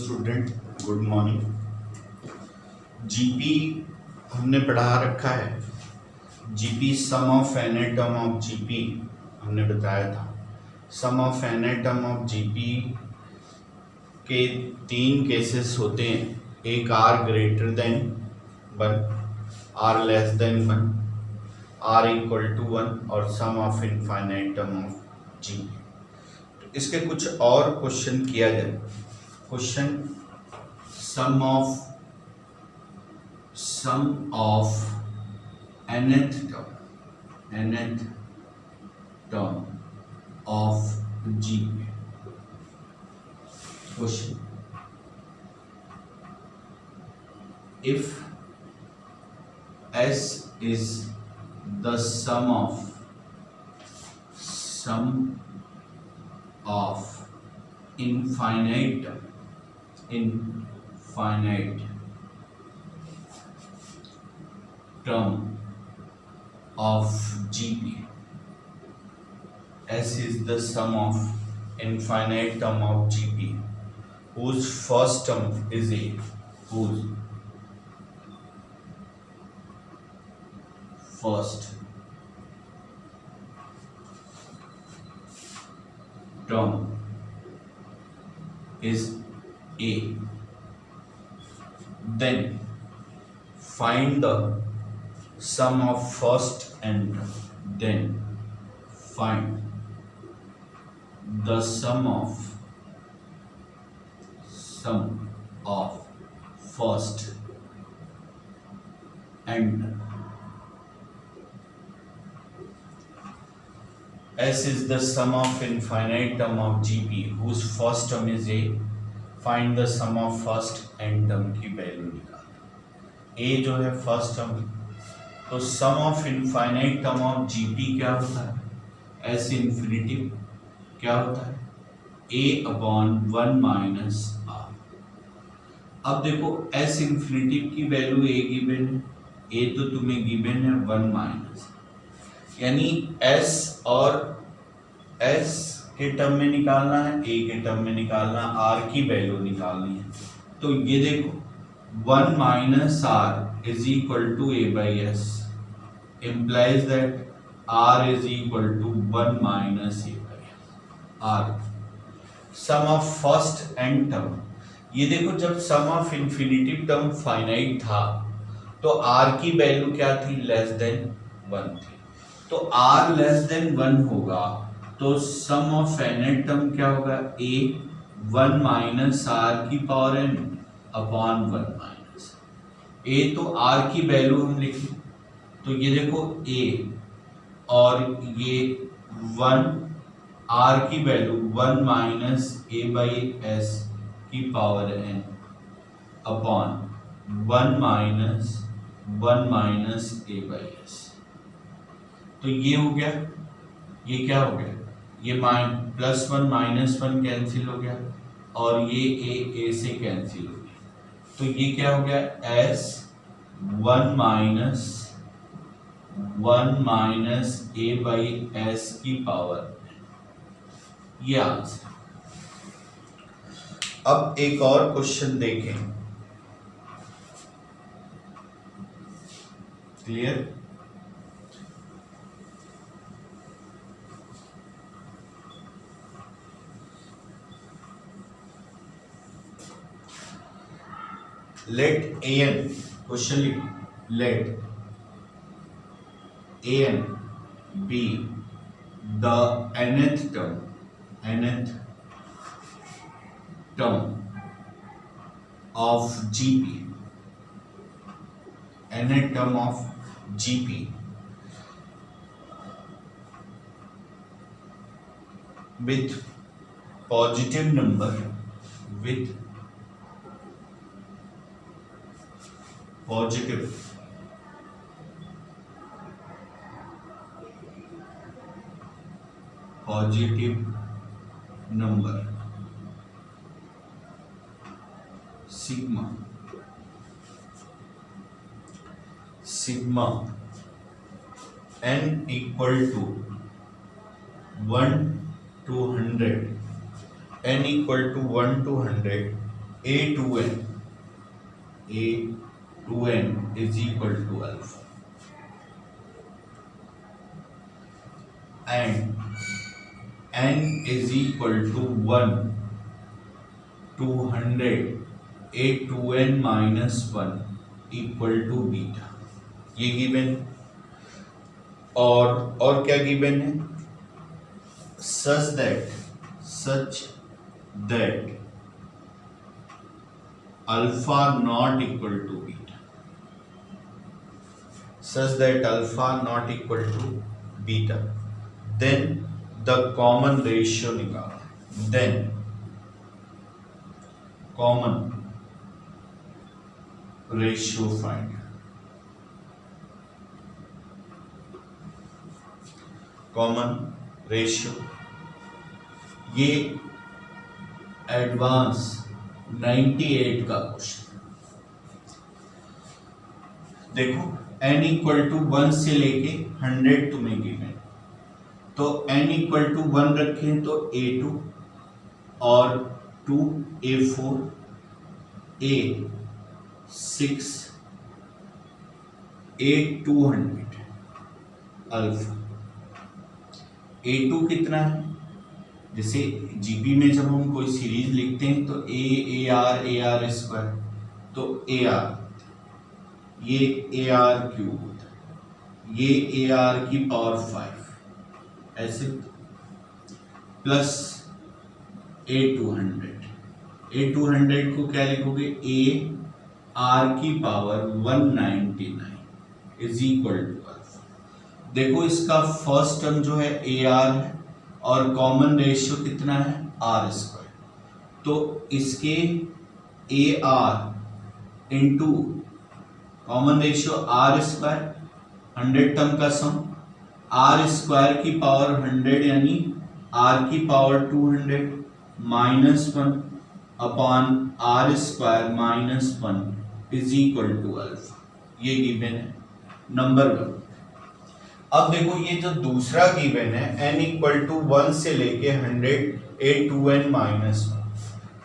Student good morning. GP हमने पढ़ा रखा है। GP sum of N term of GP हमने बताया था। Sum of N term of GP के तीन केसेस होते हैं, एक R greater than 1, R less than 1, R equal to 1 और sum of infinite term of GP. तो इसके कुछ और क्वेश्चन किया जाए। Question sum of nth term of GP. Question: if S is the sum of infinite term of GP. S is the sum of infinite term of GP whose first term is A, whose first term is A, then find the sum of first and then find the sum of first and S is the sum of infinite term of GP whose first term is A. Find the sum of first and term की value निकाल। A जो है first term, तो sum of infinite term of GP क्या होता है? S infinity क्या होता है? A upon 1 minus R। अब देखो S इन्फिनिटी की वैल्यू A गिवन है, A तो तुम्हें गिवन है 1 माइनस, यानी S और S के टर्म में निकालना है, A के टर्म में निकालना, R की वैल्यू निकालनी है। तो ये देखो 1 minus R is equal to A by S implies that R is equal to 1 minus A by S। R sum of first and term, ये देखो जब सम ऑफ इन्फिनिटिव टर्म फाइनाइट था तो R की वैल्यू क्या थी? लेस देन 1 थी। तो R लेस देन 1 होगा तो सम ऑफ एन टर्म क्या होगा? A 1 माइनस R की power n upon 1 minus A। तो R की वैल्यू हम लिखें तो ये देखो A और ये 1 R की value 1 minus A by S की power n upon 1 minus A by S। तो ये हो गया, ये क्या हो गया? ये प्लस 1 माइनस 1 कैंसिल हो गया और ये A से कैंसिल हो गया। तो ये क्या हो गया? S 1 minus A by S की पावर, ये आंसर। अब एक और क्वेश्चन देखें। क्लियर? Let An, क्वेश्चन लिखो, let An be the nth term of GP, nth term of GP with positive number, with positive number sigma n equal to 1 to 100, n equal to 1 to 100 A2n is equal to alpha and n is equal to 1 200 A2n minus 1 equal to beta, ये given. और क्या given है? Such that alpha not equal to beta, such that alpha not equal to beta, then the common ratio निकालो, then common ratio find, common ratio, ये advance 98 का question. देखो n equal to 1 से लेके 100 तुम्हें गिवन, तो n equal to 1 रखें तो A2 और 2 A4 A6 A200 alpha. A2 कितना है? जैसे जीपी में जब हम कोई सीरीज लिखते हैं तो AR स्क्वायर, तो AR ये AR क्यूब होता है, ये AR की पावर 5 ऐसे, प्लस A200 को क्या लिखोगे? AR की power 199 is equal to alpha. देखो इसका फर्स्ट टर्म जो है AR है और कॉमन रेशियो कितना है? R स्क्वायर, तो इसके AR into common ratio R square 100 term का सम, R स्क्वायर की पावर 100 यानी R की power 200 minus 1 upon R square minus 1 is equal to alpha, ये गिवन है नंबर 1। अब देखो ये जो दूसरा गिवन है n इक्वल टू 1 से लेके 100 A2n माइनस 1,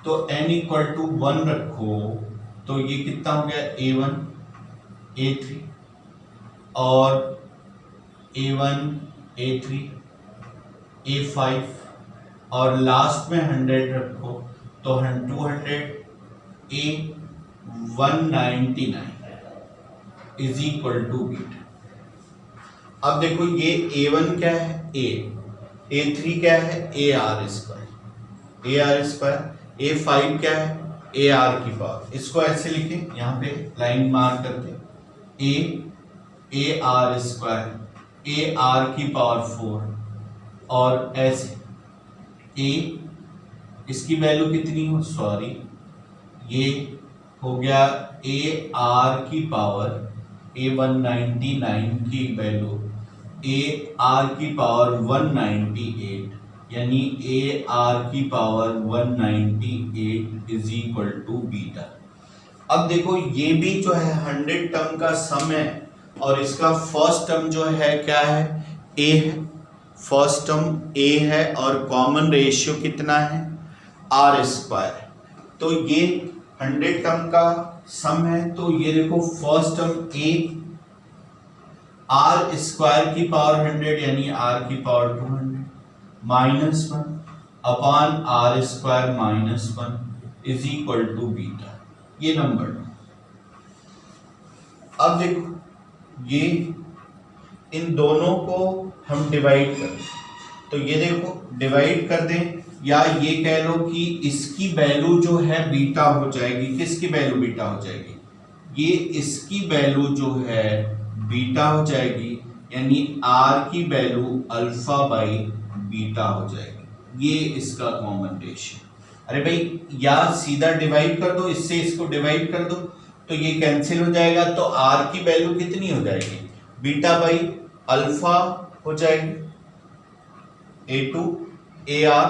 तो n इक्वल टू 1 रखो तो ये कितना हो गया? A1 A3 और A1 A3 A5 और लास्ट में 100 रखो तो 200 A199 is equal to beta. अब देखो ये A1 क्या है? A3 क्या है? AR स्क्वायर, A5 क्या है? AR की पावर, इसको ऐसे लिखें यहाँ पे लाइन मार्क करके, AR स्क्वायर AR की पावर 4 और ऐसे A, इसकी वैल्यू कितनी हो? सॉरी, ये हो गया AR की पावर A199 की वैल्यू AR की पावर 198 यानी AR की power 198 is equal to beta. अब देखो ये भी जो है 100 टर्म का सम है और इसका फर्स्ट टर्म जो है क्या है? A है, फर्स्ट टर्म A है और कॉमन रेशियो कितना है? R स्क्वायर, तो ये 100 टर्म का सम है, तो ये देखो first term A R square की पावर 100 यानी R की power 200 minus 1 upon R square minus 1 is equal to beta, ये नंबर। अब देखो ये इन दोनों को हम डिवाइड करें तो ये देखो डिवाइड कर दें, या ये कह लो कि इसकी वैल्यू जो है बीटा हो जाएगी। किसकी वैल्यू बीटा हो जाएगी? ये इसकी वैल्यू जो है बीटा हो जाएगी, यानी R की वैल्यू अल्फा बाई बीटा हो जाएगी। ये इसका कॉमन रेशियो। अरे भाई या सीधा डिवाइड कर दो, इससे इसको डिवाइड कर दो तो ये कैंसिल हो जाएगा, तो R की वैल्यू कितनी हो जाएगी? बीटा बाई अल्फा हो जाएगी A2 AR,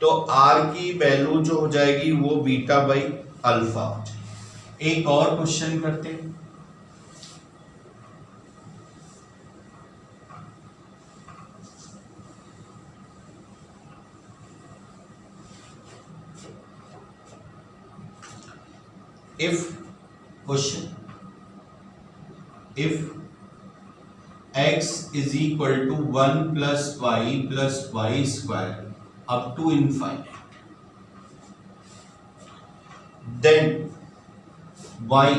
तो R की वैल्यू जो हो जाएगी वो बीटा बाई अल्फा हो जाएगी। एक और क्वेश्चन करते हैं। If question if x is equal to 1 plus y square up to infinite, then y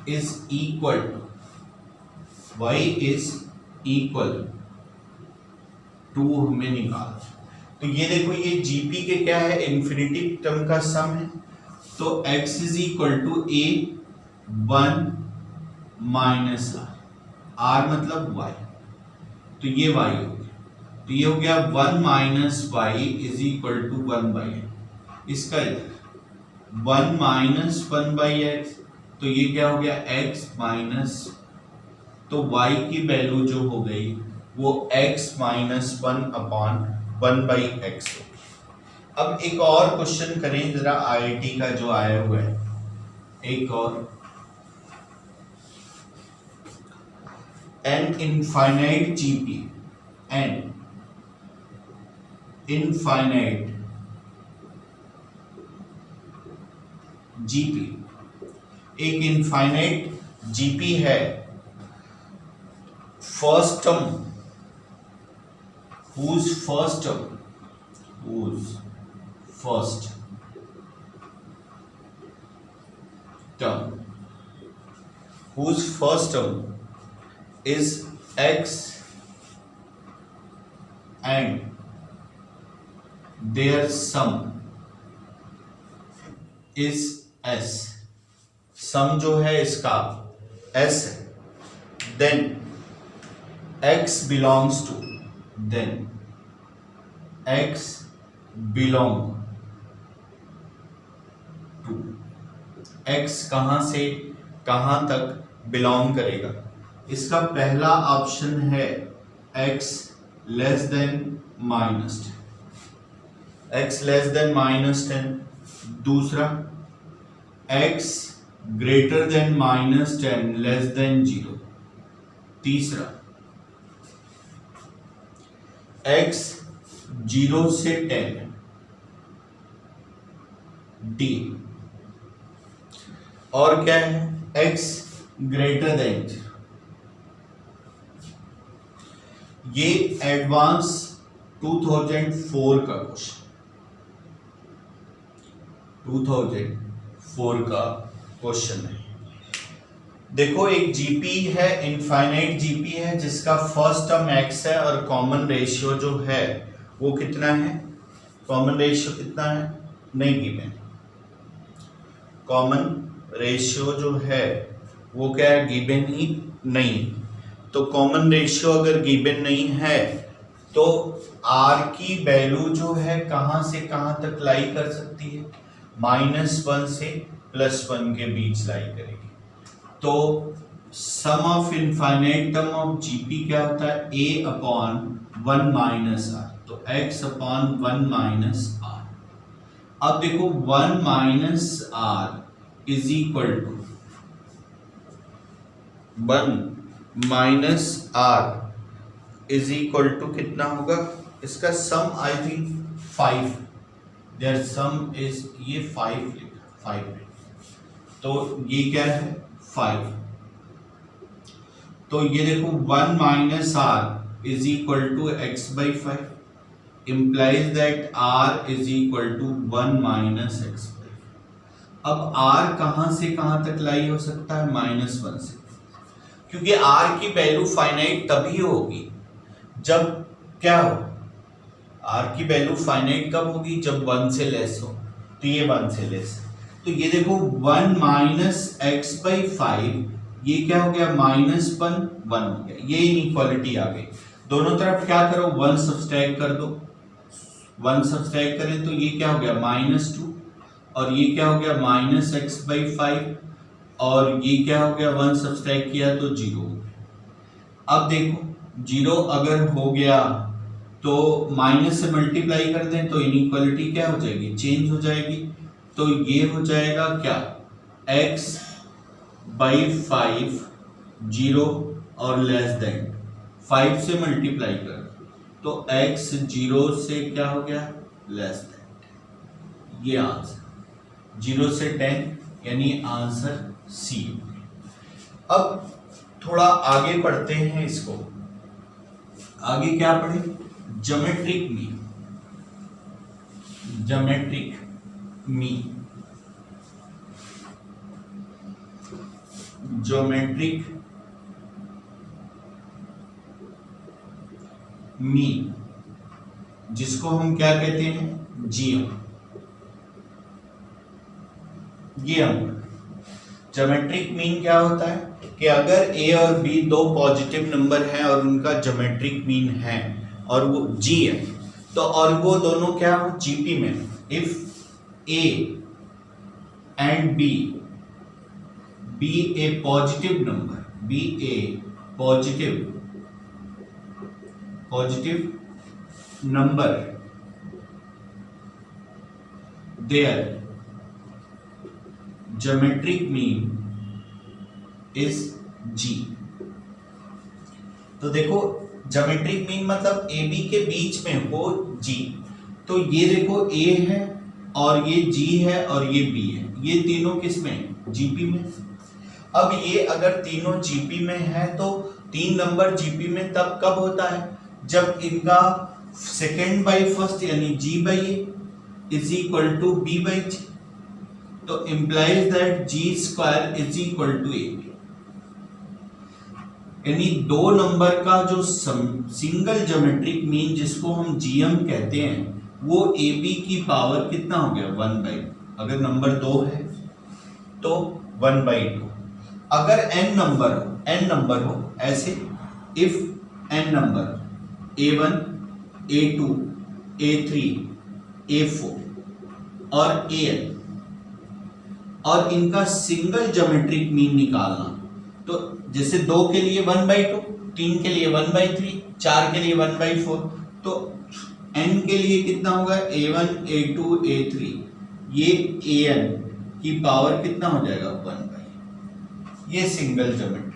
is equal to हमें निकाल। तो ये देखो, ये जीपी के क्या है, इन्फिनिटी टर्म का सम है। तो x is equal to a 1 minus r मतलब y, तो ये y हो गया। तो ये हो गया 1 minus Y is equal to 1/n। इसका 1 माइनस 1/x, तो ये क्या हो गया x माइनस, तो y की वैल्यू जो हो गई वो x माइनस 1/1/x हो। अब एक और क्वेश्चन करें जरा, आईआईटी का जो आया हुआ है, एक और। an infinite GP, an infinite GP, एक इनफाइनाइट जीपी है, first term whose first term is x and their sum is s, सम जो है इसका s है, then x belongs to x कहां से कहां तक बिलोंग करेगा। इसका पहला ऑप्शन है x लेस देन -10, दूसरा x greater than -10 less than 0, तीसरा x 0 से 10 d, और क्या है x ग्रेटर देन 0। ये एडवांस 2004 का क्वेश्चन, 2004 का क्वेश्चन है। देखो, एक जीपी है, इनफाइनाइट जीपी है, जिसका फर्स्ट टर्म x है और कॉमन रेशियो जो है वो कितना है, कॉमन रेशियो कितना है, नहीं गिवन। कॉमन रेशियो जो है वो क्या है, गिवन ही नहीं। तो कॉमन रेशियो अगर गिवन नहीं है तो r की वैल्यू जो है कहां से कहां तक लाई कर सकती है, -1 से +1 के बीच लाई करेगी। तो sum of infinite term of GP क्या होता है, a अपॉन 1 माइनस r, तो x अपॉन 1 माइनस r। अब देखो 1 minus r is equal to 1 minus r is equal to कितना होगा, इसका sum I think 5, there sum is, ये 5 है, तो ये क्या है 5। तो ये देखो 1 minus r is equal to x/5 implies that r is equal to 1 minus x/5। अब r कहां से कहां तक लाई हो सकता है, -1 से, क्योंकि r की वैल्यू फाइनाइट तभी होगी जब क्या हो, r की वैल्यू फाइनाइट कब होगी, जब 1 से लेस हो। तो ये 1 से लेस है, तो ये देखो 1 माइनस x/5, ये क्या हो गया, -1 1 हो गया, ये इनइक्वालिटी आ गई। दोनों तरफ क्या करो, 1 सब्सट्रैक्ट कर दो, 1 सब्सट्रैक्ट करें तो ये क्या हो गया -2, और ये क्या हो गया -x/5, और ये क्या हो गया 1 सब्सट्रैक्ट किया तो 0। अब देखो 0 अगर हो गया तो माइनस से मल्टीप्लाई कर दें तो इनइक्वालिटी क्या हो जाएगी, चेंज हो जाएगी। तो ये हो जाएगा क्या, x/5 0 और लेस देन 5 से मल्टीप्लाई कर तो x 0 से क्या हो गया, लेस देन। ये आंसर, 0 से 10 यानी आंसर सी। अब थोड़ा आगे पढ़ते हैं इसको। आगे क्या पढ़े? Geometric mean. Geometric mean, geometric mean जिसको हम क्या कहते हैं? जीएम। ये हम ज्योमेट्रिक मीन क्या होता है कि अगर ए और बी दो पॉजिटिव नंबर हैं और उनका ज्योमेट्रिक मीन है और वो जी है, तो और वो दोनों क्या हो? जीपी में। If A and B A positive number, B A positive number, their geometric mean is G। तो देखो ज्योमेट्रिक मीन मतलब ए बी के बीच में हो G। तो ये देखो A है और ये G है और ये B है, ये तीनों किस में? जीपी में। अब ये अगर तीनों जीपी में है तो 3 नंबर जीपी में तब कब होता है? जब इनका सेकेंड बाई फर्स्ट यानी G by A is equal to B by G। तो implies that G square is equal to A B. यानी दो नंबर का जो सिंगल ज्योमेट्रिक मीन जिसको हम जीएम कहते हैं वो ए बी की पावर कितना हो गया? 1 बाई। अगर नंबर 2 है तो 1 बाई 2। अगर n नंबर हो ऐसे, if n number a1 a2 a3 a4 और an और इनका सिंगल ज्योमेट्रिक मीन निकालना, तो जैसे 2 के लिए 1 बाई 2, 3 के लिए 1 बाई 3, 4 के लिए 1 बाई 4, तो n के लिए कितना होगा? a1 a2 a3, ये an की पावर कितना हो जाएगा? 1 बाई। ये सिंगल ज्योमेट्रिक।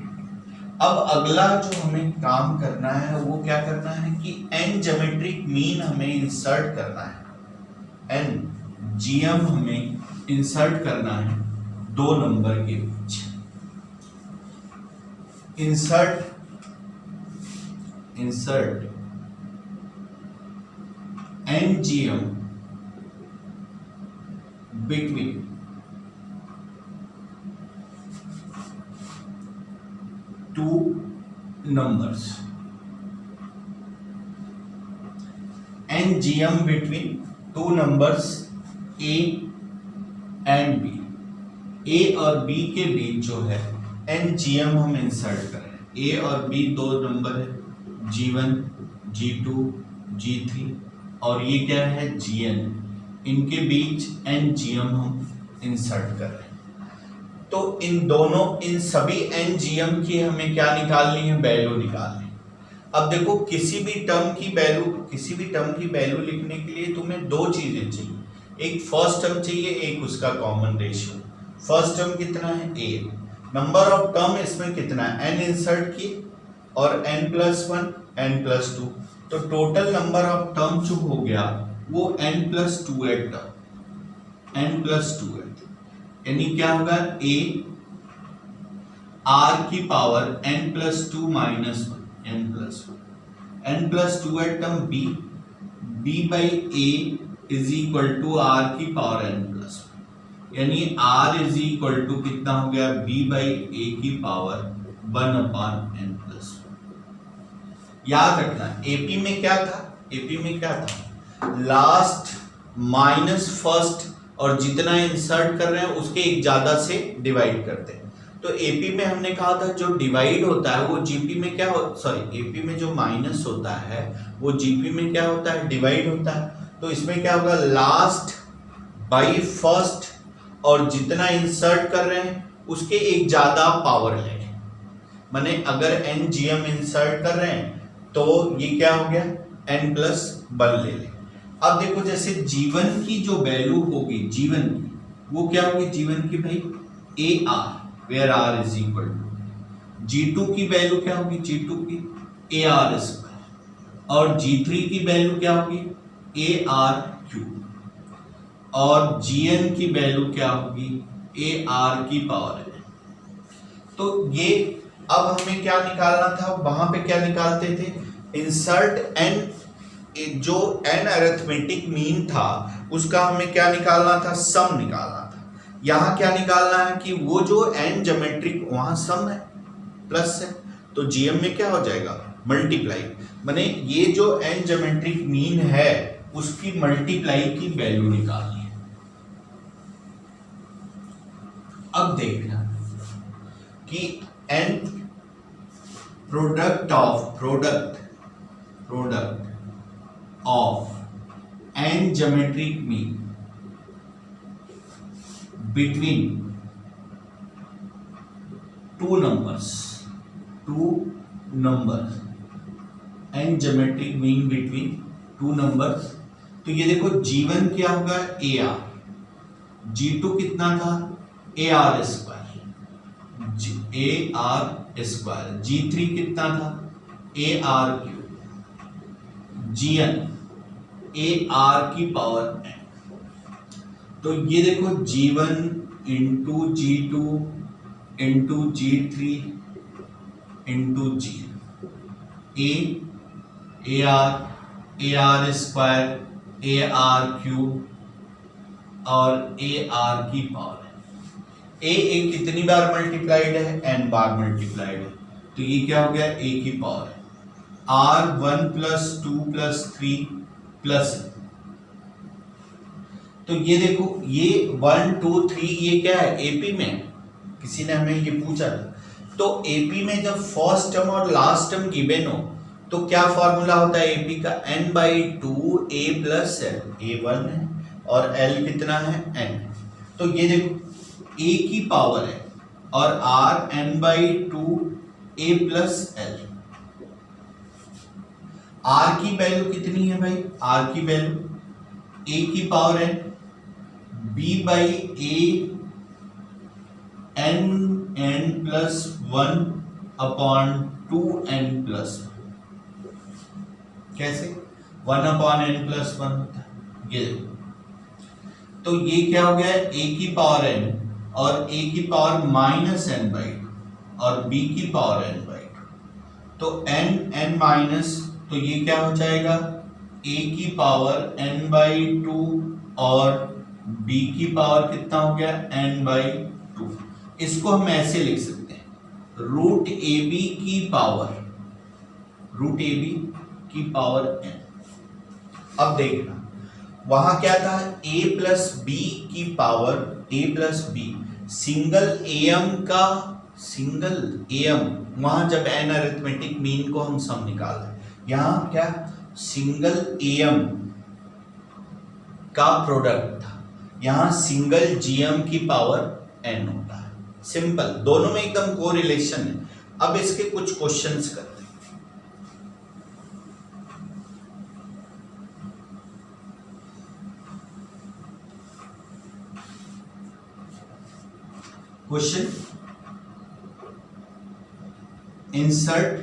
अब अगला जो हमें काम करना है वो क्या करना है कि n ज्योमेट्रिक मीन हमें इंसर्ट करना है। n जीएम हमें इंसर्ट करना है दो नंबर के बीच। Insert n GM between two numbers, n GM between two numbers a and b। a और b के बीच जो है n GM हम इंसर्ट कर रहे हैं। a और b दो नंबर है, G1 G2 G3 और ये क्या है? Gn। इनके बीच n GM हम इंसर्ट कर रहे हैं। तो इन सभी n GM की हमें क्या निकालनी है? वैल्यू निकालनी है। अब देखो किसी भी टर्म की वैल्यू लिखने के लिए तुम्हें दो चीजें चाहिए, एक फर्स्ट टर्म चाहिए, एक उसका कॉमन रेशियो। फर्स्ट टर्म कितना है? a। नंबर ऑफ टर्म इसमें कितना है? n इंसर्ट किए और n+1 n+2, तो टोटल नंबर ऑफ टर्म जो हो गया वो n+2 टर्म, n+2 यानी क्या होगा? a r की power n+2 minus 1 n+2 term b by a is equal to r की पावर n+1, यानी r इज इक्वल टू कितना हो गया? b बाई a की पावर 1/n+1। याद रखना एपी में क्या था? लास्ट माइनस फर्स्ट और जितना इंसर्ट कर रहे हैं उसके एक ज्यादा से डिवाइड करते हैं। तो एपी में हमने कहा था जो डिवाइड होता है वो जीपी में क्या एपी में जो माइनस होता है वो जीपी में क्या होता है? डिवाइड होता है। तो इसमें क्या होगा? लास्ट बाई फर्स्ट और जितना इंसर्ट कर रहे हैं उसके एक ज्यादा पावर ले, माने अगर n GM इंसर्ट कर रहे हैं तो ये क्या हो गया? n+1 ले लें। अब देखो जैसे G1 की जो वैल्यू होगी G1 की, वो क्या होगी? G1 की भाई AR, where R is equal to. G2 की वैल्यू क्या होगी? G2 की AR स्क्वायर और G3 की वैल्यू क्या होगी? AR cube. और Gn की वैल्यू क्या होगी, AR की पावर n। तो ये अब हमें क्या निकालना था, वहां पे क्या निकालते थे, इंसर्ट n, जो n अरिथमेटिक मीन था उसका हमें क्या निकालना था, सम निकालना था। यहां क्या निकालना है कि वो जो n ज्योमेट्रिक वहां सम है प्लस है, तो जीएम में क्या हो जाएगा, मल्टीप्लाई, माने ये जो n ज्योमेट्रिक मीन है उसकी मल्टीप्लाई की वैल्यू निकालनी है। अब देखना कि n product of n geometric mean between two numbers, n geometric mean between two numbers. तो ये देखो G1 क्या होगा, AR, G2 कितना था, AR स्क्वायर, G3 कितना था, AR क्यूब, Gn AR की पावर n। तो ये देखो G1 into G2 into G3 into Gn, AR square, AR cube और AR की पावर है। A कितनी बार मल्टीप्लाइड है, n बार मल्टीप्लाइड है, तो ये क्या हो गया, A की पावर है, R 1 प्लस 2 प्लस 3 प्लस। तो ये देखो ये 1 2 3 ये क्या है, एपी में, किसी ने हमें ये पूछा था। तो एपी में जब फर्स्ट टर्म और लास्ट टर्म गिवन हो तो क्या फॉर्मूला होता है एपी का, n/2 a plus l, a1 है और l कितना है, n। तो ये देखो a की पावर है और r n/2 a plus l। r की वैल्यू कितनी है भाई, r की वैल्यू a की पावर है b/a n plus 1 upon 2n plus 1। कैसे, 1 अपॉन n प्लस 1 होता है ये। तो ये क्या हो गया, a की पावर n और a की पावर माइनस n/2 और b की पावर n/2। तो n माइनस, तो ये क्या हो जाएगा, a की पावर n/2 और b की पावर कितना हो गया, n/2। इसको हम ऐसे लिख सकते हैं, रूट ए बी की पावर n। अब देखना वहां क्या था, a प्लस बी की power, a plus B single M, वहां जब n अरिथमेटिक मीन को हम सम निकाल रहे, यहां क्या सिंगल एम का प्रोडक्ट था, यहां सिंगल जीएम की पावर n होता है। सिंपल, दोनों में एकदम कोरिलेशन है। अब इसके कुछ क्वेश्चंस करते हैं। Question, insert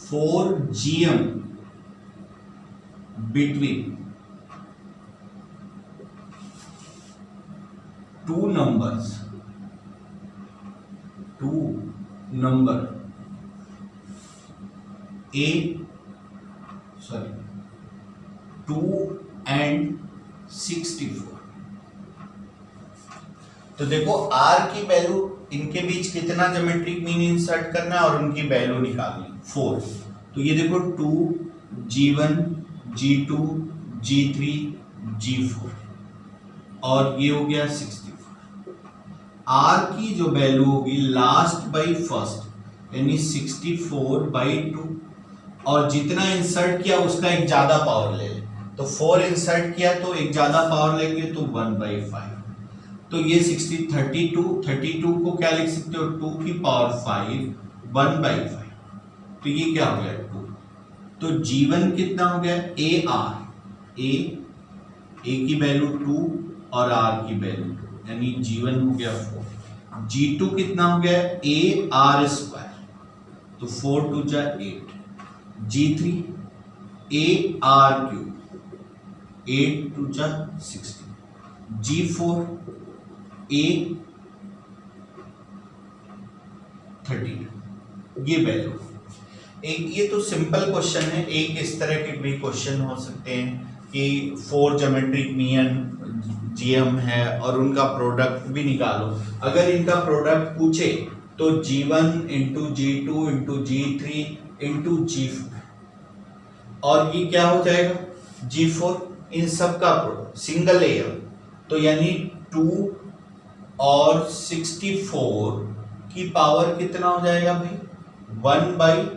4 GM between two number A 2 and 64। तो देखो R की वैल्यू, इनके बीच कितना ज्योमेट्रिक मीन इंसर्ट करना है और उनकी वैल्यू निकालनी 4। तो ये देखो 2 G1 G2 G3 G4 और ये हो गया 64। R की जो वैल्यू होगी लास्ट बाई फर्स्ट यानी 64/2, और जितना इंसर्ट किया उसका एक ज्यादा पावर ले ले, तो 4 इंसर्ट किया तो एक ज्यादा पावर लेंगे तो 1/5। तो ये 32 को क्या लिख सकते हो, 2 की पावर 5 1/5। तो ये क्या हो गया 2। तो G1 कितना हो गया, A की वैल्यू 2 और R की वैल्यू 2, यानी G1 हो गया 4। G2 कितना हो गया, AR स्क्वायर, तो 4 टू जा 8, G3 AR3 8 टू जा 16, G4 A13, ये वैल्यू। एक ये तो सिंपल क्वेश्चन है। एक इस तरह के भी क्वेश्चन हो सकते हैं कि 4 ज्योमेट्रिक मीन जीएम है और उनका प्रोडक्ट भी निकालो। अगर इनका प्रोडक्ट पूछे तो G1 into G2 into G3 into G4, और ये क्या हो जाएगा G4, इन सब का प्रोडक्ट सिंगल लेयर, तो यानी 2 और 64 की पावर कितना हो जाएगा भाई 1/n,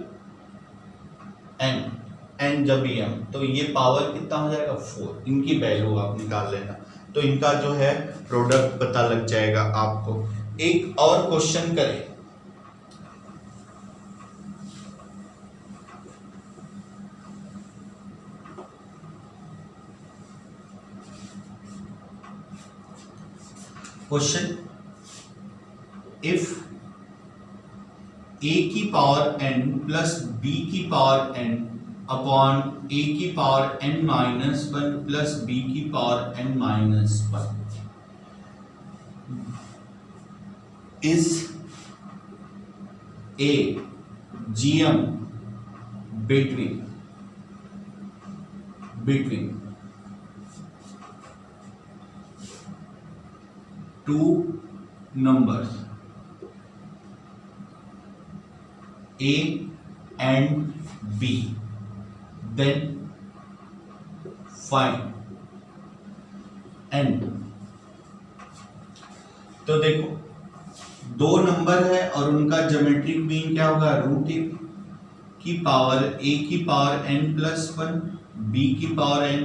n जब m, तो ये पावर कितना हो जाएगा 4। इनकी वैल्यू आप निकाल लेना, तो इनका जो है प्रोडक्ट पता लग जाएगा आपको। एक और क्वेश्चन करें। क्वेश्चन, इफ a की पावर n प्लस b की पावर n अपॉन a की power n minus 1 plus b की power n minus 1 is a gm between two numbers A and B, then find n। तो देखो दो number है और उनका ज्योमेट्रिक मीन क्या होगा √a की पावर a की पावर n प्लस 1 b की पावर n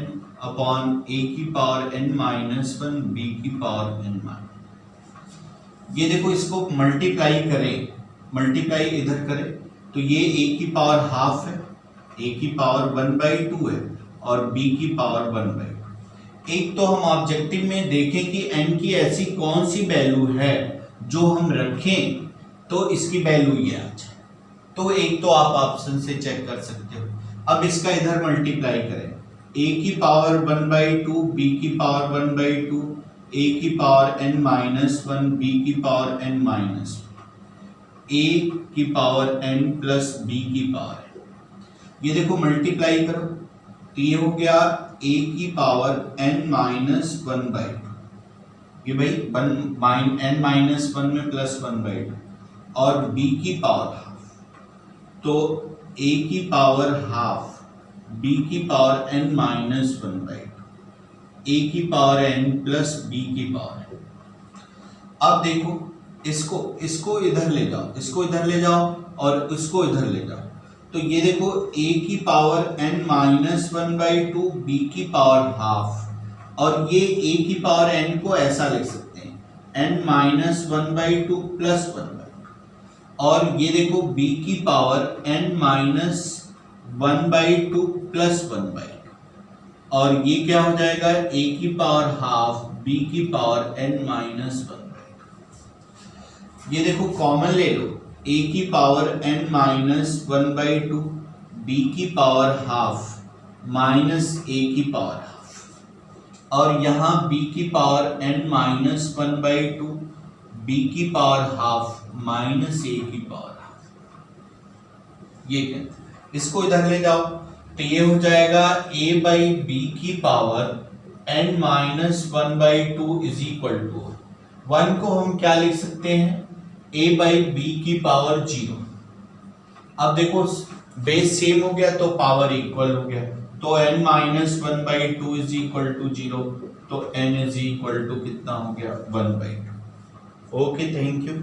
अपॉन a की पावर n माइनस 1 b की पावर n माइनस। ये देखो इसको मल्टीप्लाई करें, मल्टीप्लाई इधर करें तो ये a की पावर हाफ है, a की पावर 1/2 है और b की पावर 1/2। एक तो हम ऑब्जेक्टिव में देखें कि n की ऐसी कौन सी वैल्यू है जो हम रखें तो इसकी वैल्यू ये आ जाए। तो एक तो आप ऑप्शन से चेक कर सकते हो। अब इसका इधर मल्टीप्लाई करें, a की पावर 1/2, b की पावर 1/2, a की पावर n माइनस 1, b की पावर n माइनस 1, a की पावर n प्लस b की पावर n। ये देखो मल्टीप्लाई करो तो ये हो गया a की पावर n माइनस 1/2, ये भाई n माइनस 1 में प्लस 1/2 और b की पावर हाफ, तो a की पावर हाफ, b की पावर n माइनस 1/2, a की पावर n प्लस b की पावर n। अब देखो इसको इधर ले जाओ, इसको इधर ले जाओ और इसको इधर ले जाओ, तो ये देखो a की पावर n माइनस 1/2, b की पावर हाफ, और ये a की पावर n को ऐसा लिख सकते हैं n माइनस 1/2 प्लस 1/2, और ये देखो b की पावर n माइनस 1/2 प्लस 1/2, और ये क्या हो जाएगा a की पावर हाफ, b की पावर n माइनस 1/2। ये देखो कॉमन ले लो, a की पावर n माइनस 1/2, b की पावर हाफ माइनस a की पावर हाफ, और यहाँ b की पावर n माइनस 1/2, b की पावर हाफ माइनस a की पावर हाफ। ये कहते हैं, इसको इधर ले जाओ तो ये हो जाएगा a/b की power n minus 1/2 is equal to 1 को हम क्या लिख सकते हैं a/b की पावर 0। अब देखो बेस सेम हो गया तो पावर इक्वल हो गया, तो n minus 1/2 is equal to 0, तो n इज इक्वल टू कितना हो गया 1/2। Okay, thank you.